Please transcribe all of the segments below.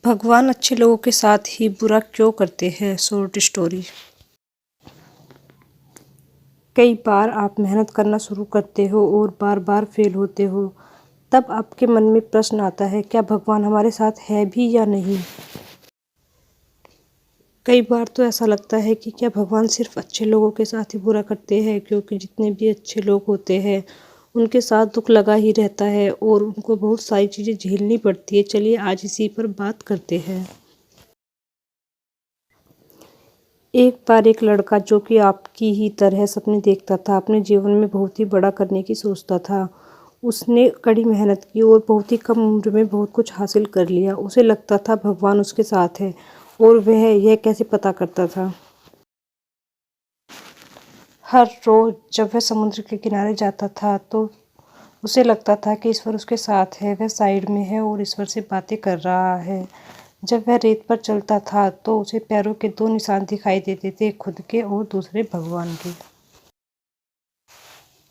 भगवान अच्छे लोगों के साथ ही बुरा क्यों करते हैं? Short story. कई बार आप मेहनत करना शुरू करते हो और बार बार फेल होते हो। तब आपके मन में प्रश्न आता है, क्या भगवान हमारे साथ है भी या नहीं। कई बार तो ऐसा लगता है कि क्या भगवान सिर्फ अच्छे लोगों के साथ ही बुरा करते हैं, क्योंकि जितने भी अच्छे लोग होते हैं उनके साथ दुख लगा ही रहता है और उनको बहुत सारी चीज़ें झेलनी पड़ती है। चलिए आज इसी पर बात करते हैं। एक बार एक लड़का, जो कि आपकी ही तरह सपने देखता था, अपने जीवन में बहुत ही बड़ा करने की सोचता था। उसने कड़ी मेहनत की और बहुत ही कम उम्र में बहुत कुछ हासिल कर लिया। उसे लगता था भगवान उसके साथ है, और वह यह कैसे पता करता था। हर रोज जब वह समुद्र के किनारे जाता था तो उसे लगता था कि ईश्वर उसके साथ है, वह साइड में है और ईश्वर से बातें कर रहा है। जब वह रेत पर चलता था तो उसे पैरों के दो निशान दिखाई देते थे, खुद के और दूसरे भगवान के।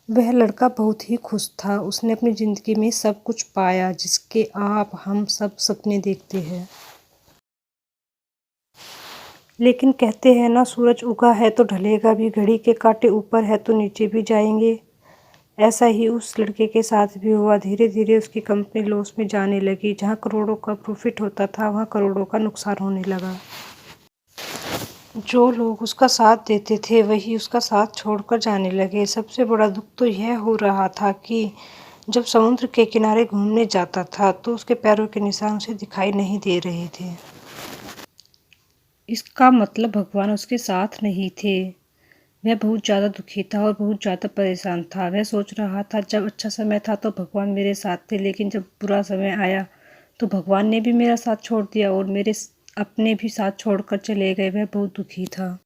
वह लड़का बहुत ही खुश था। उसने अपनी जिंदगी में सब कुछ पाया जिसके आप हम सब सपने देखते हैं। लेकिन कहते हैं ना, सूरज उगा है तो ढलेगा भी, घड़ी के कांटे ऊपर है तो नीचे भी जाएंगे। ऐसा ही उस लड़के के साथ भी हुआ। धीरे धीरे उसकी कंपनी लॉस में जाने लगी। जहां करोड़ों का प्रॉफिट होता था वहां करोड़ों का नुकसान होने लगा। जो लोग उसका साथ देते थे वही उसका साथ छोड़कर जाने लगे। सबसे बड़ा दुख तो यह हो रहा था कि जब समुद्र के किनारे घूमने जाता था तो उसके पैरों के निशान उसे दिखाई नहीं दे रहे थे। इसका मतलब भगवान उसके साथ नहीं थे। वह बहुत ज़्यादा दुखी था और बहुत ज़्यादा परेशान था। वह सोच रहा था, जब अच्छा समय था तो भगवान मेरे साथ थे, लेकिन जब बुरा समय आया तो भगवान ने भी मेरा साथ छोड़ दिया और मेरे अपने भी साथ छोड़कर चले गए। वह बहुत दुखी था,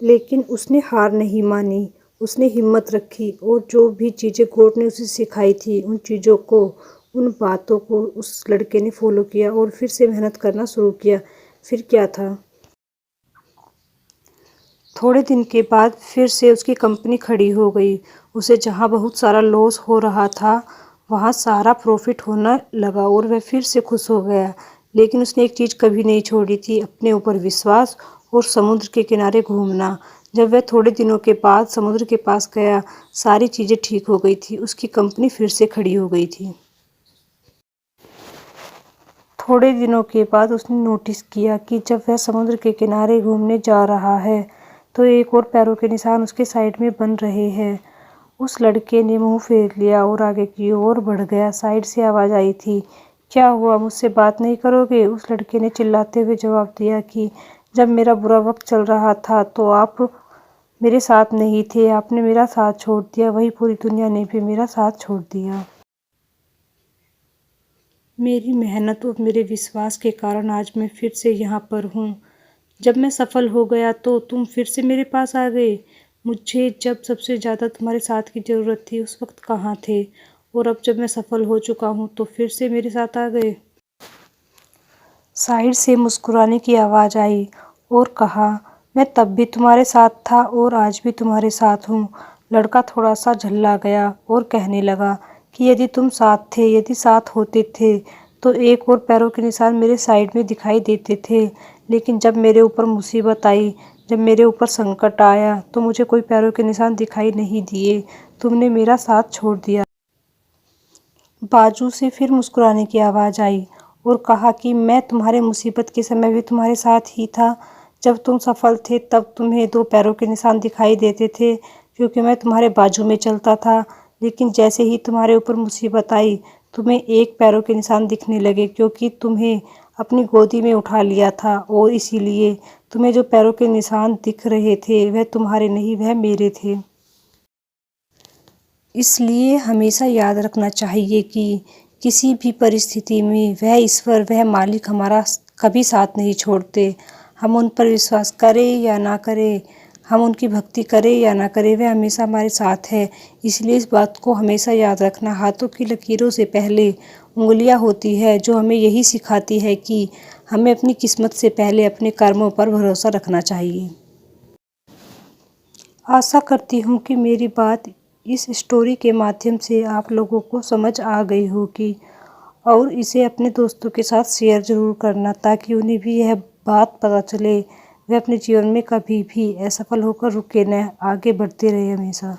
लेकिन उसने हार नहीं मानी। उसने हिम्मत रखी और जो भी चीज़ें गॉड ने उसे सिखाई थी उन चीज़ों को, उन बातों को उस लड़के ने फॉलो किया और फिर से मेहनत करना शुरू किया। फिर क्या था, थोड़े दिन के बाद फिर से उसकी कंपनी खड़ी हो गई। उसे जहां बहुत सारा लॉस हो रहा था वहां सारा प्रॉफिट होना लगा और वह फिर से खुश हो गया। लेकिन उसने एक चीज़ कभी नहीं छोड़ी थी, अपने ऊपर विश्वास और समुद्र के किनारे घूमना। जब वह थोड़े दिनों के बाद समुद्र के पास गया, सारी चीज़ें ठीक हो गई थी। उसकी कंपनी फिर से खड़ी हो गई थी। थोड़े दिनों के बाद उसने नोटिस किया कि जब वह समुद्र के किनारे घूमने जा रहा है तो एक और पैरों के निशान उसके साइड में बन रहे हैं। उस लड़के ने मुंह फेर लिया और आगे की ओर बढ़ गया। साइड से आवाज़ आई थी, क्या हुआ, मुझसे बात नहीं करोगे? उस लड़के ने चिल्लाते हुए जवाब दिया कि जब मेरा बुरा वक्त चल रहा था तो आप मेरे साथ नहीं थे, आपने मेरा साथ छोड़ दिया, वही पूरी दुनिया ने भी मेरा साथ छोड़ दिया। मेरी मेहनत और मेरे विश्वास के कारण आज मैं फिर से यहाँ पर हूँ। जब मैं सफल हो गया तो तुम फिर से मेरे पास आ गए। मुझे जब सबसे ज़्यादा तुम्हारे साथ की ज़रूरत थी उस वक्त कहाँ थे? और अब जब मैं सफल हो चुका हूँ तो फिर से मेरे साथ आ गए। साइड से मुस्कुराने की आवाज़ आई और कहा, मैं तब भी तुम्हारे साथ था और आज भी तुम्हारे साथ हूँ। लड़का थोड़ा सा झल्ला गया और कहने लगा कि यदि तुम साथ थे, यदि साथ होते थे तो एक और पैरों के निशान मेरे साइड में दिखाई देते थे। लेकिन जब मेरे ऊपर मुसीबत आई, जब मेरे ऊपर संकट आया तो मुझे कोई पैरों के निशान दिखाई नहीं दिए। तुमने मेरा साथ छोड़ दिया। बाजू से फिर मुस्कुराने की आवाज़ आई और कहा कि मैं तुम्हारे मुसीबत के समय भी तुम्हारे साथ ही था। जब तुम सफल थे तब तुम्हें दो पैरों के निशान दिखाई देते थे, क्योंकि मैं तुम्हारे बाजू में चलता था। लेकिन जैसे ही तुम्हारे ऊपर मुसीबत आई तुम्हें एक पैरों के निशान दिखने लगे, क्योंकि तुम्हें अपनी गोदी में उठा लिया था और इसीलिए तुम्हें जो पैरों के निशान दिख रहे थे वह तुम्हारे नहीं, वह मेरे थे। इसलिए हमेशा याद रखना चाहिए कि किसी भी परिस्थिति में वह ईश्वर, वह मालिक हमारा कभी साथ नहीं छोड़ते। हम उन पर विश्वास करें या ना करें, हम उनकी भक्ति करें या ना करें, वह हमेशा हमारे साथ है। इसलिए इस बात को हमेशा याद रखना। हाथों की लकीरों से पहले उंगलियां होती है, जो हमें यही सिखाती है कि हमें अपनी किस्मत से पहले अपने कर्मों पर भरोसा रखना चाहिए। आशा करती हूँ कि मेरी बात इस स्टोरी के माध्यम से आप लोगों को समझ आ गई होगी और इसे अपने दोस्तों के साथ शेयर ज़रूर करना ताकि उन्हें भी यह बात पता चले, वे अपने जीवन में कभी भी असफल होकर रुके न, आगे बढ़ते रहे हमेशा।